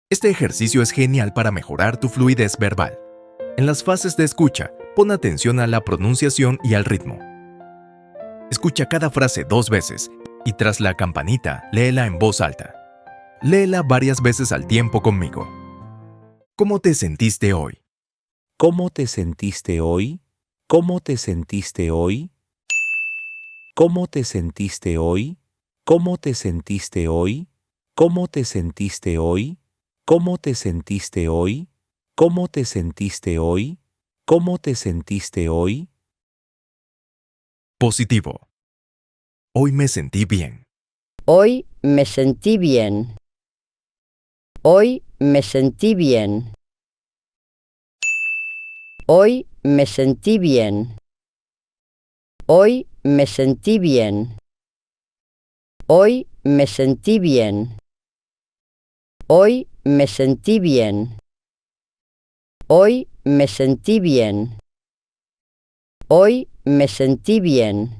Este ejercicio es genial para mejorar tu fluidez verbal. En las fases de escucha, pon atención a la pronunciación y al ritmo. Escucha cada frase 2 veces y tras la campanita, léela en voz alta. Léela varias veces al tiempo conmigo. ¿Cómo te sentiste hoy? ¿Cómo te sentiste hoy? ¿Cómo te sentiste hoy? ¿Cómo te sentiste hoy? ¿Cómo te sentiste hoy? ¿Cómo te sentiste hoy? ¿Cómo te sentiste hoy? ¿Cómo te sentiste hoy? ¿Cómo te sentiste hoy? Positivo. Hoy me sentí bien. Hoy me sentí bien. Hoy me sentí bien. Hoy me sentí bien. Hoy me sentí bien. Hoy me sentí bien. Hoy me sentí bien. Hoy me sentí bien. Hoy me sentí bien.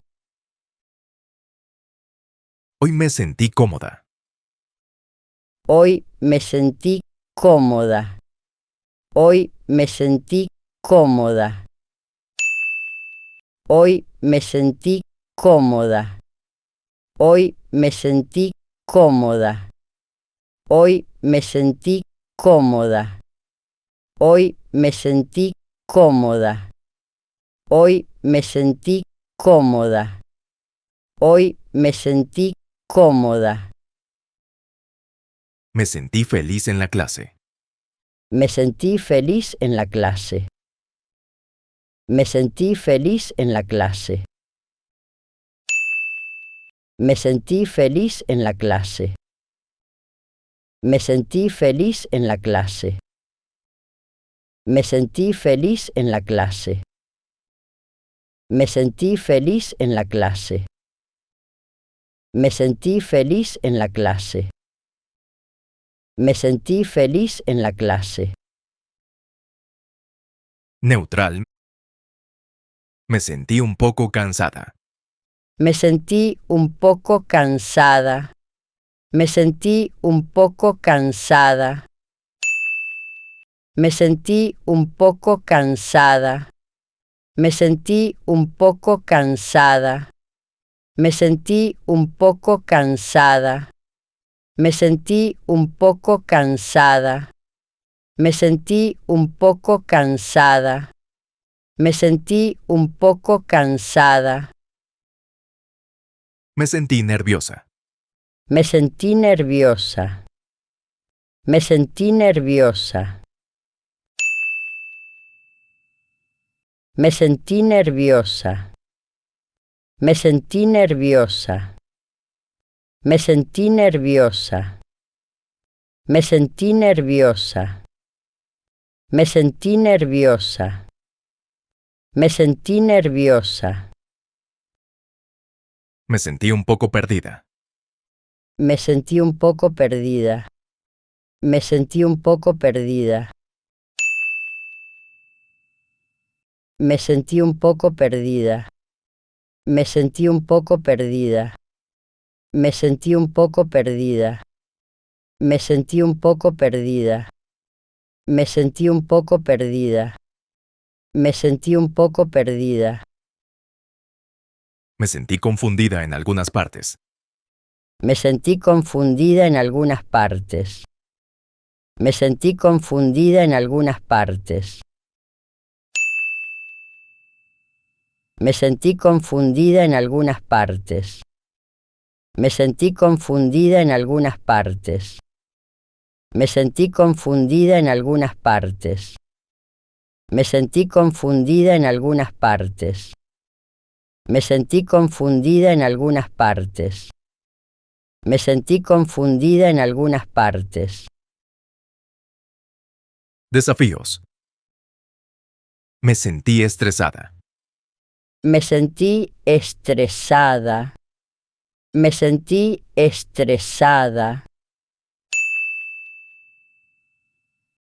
Hoy me sentí cómoda. Hoy me sentí cómoda. Hoy me sentí cómoda. Hoy me sentí cómoda. Hoy me sentí cómoda. Hoy me sentí cómoda. Hoy me sentí cómoda. Hoy me sentí cómoda. Hoy me sentí cómoda. Me sentí feliz en la clase. Me sentí feliz en la clase. Me sentí feliz en la clase. Me sentí feliz en la clase. Me sentí feliz en la clase. Me sentí feliz en la clase. Me sentí feliz en la clase. Me sentí feliz en la clase. Me sentí feliz en la clase. Neutral. Me sentí un poco cansada. Me sentí un poco cansada. Me sentí un poco cansada. Me sentí un poco cansada. Me sentí un poco cansada. Me sentí un poco cansada. Me sentí un poco cansada. Me sentí un poco cansada. Me sentí un poco cansada. Me sentí nerviosa. Me sentí nerviosa. Me sentí nerviosa. Me sentí nerviosa. Me sentí nerviosa. Me sentí nerviosa. Me sentí nerviosa. Me sentí nerviosa. Me sentí nerviosa. Me sentí un poco perdida. Me sentí un poco perdida. Me sentí un poco perdida. Me sentí un poco perdida. Me sentí un poco perdida. Me sentí un poco perdida. Me sentí un poco perdida. Me sentí un poco perdida. Me sentí un poco perdida. Me sentí confundida en algunas partes. Me sentí confundida en algunas partes. Me sentí confundida en algunas partes. Me sentí confundida en algunas partes. Me sentí confundida en algunas partes. Me sentí confundida en algunas partes. Me sentí confundida en algunas partes. Me sentí confundida en algunas partes. Me sentí confundida en algunas partes. Desafíos. Me sentí estresada. Me sentí estresada. Me sentí estresada.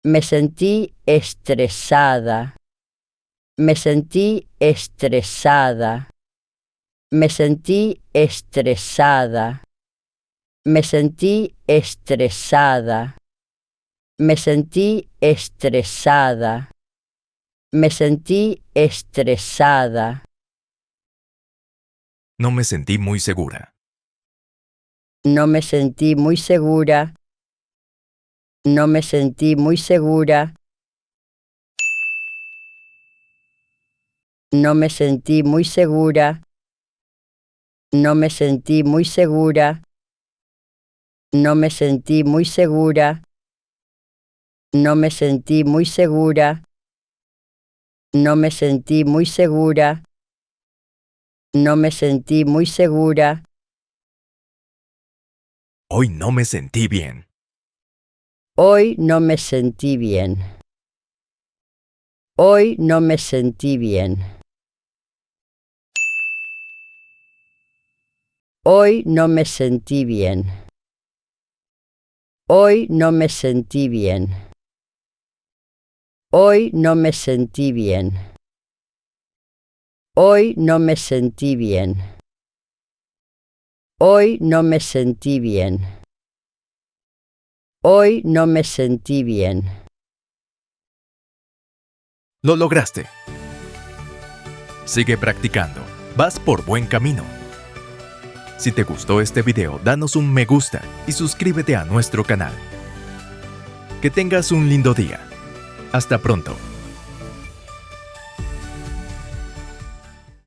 Me sentí estresada. Me sentí estresada. Me sentí estresada. Me sentí estresada. Me sentí estresada. Me sentí estresada. No me sentí muy segura. No me sentí muy segura. No me sentí muy segura. No me sentí muy segura. No me sentí muy segura. No me sentí muy segura. No me sentí muy segura. No me sentí muy segura. No me sentí muy segura. Hoy no me sentí bien. Hoy no me sentí bien. Hoy no me sentí bien. Hoy no me sentí bien. Hoy no me sentí bien. Hoy no me sentí bien. Hoy no me sentí bien. Hoy no me sentí bien. Hoy no me sentí bien. Lo lograste. Sigue practicando. Vas por buen camino. Si te gustó este video, danos un me gusta y suscríbete a nuestro canal. Que tengas un lindo día. Hasta pronto.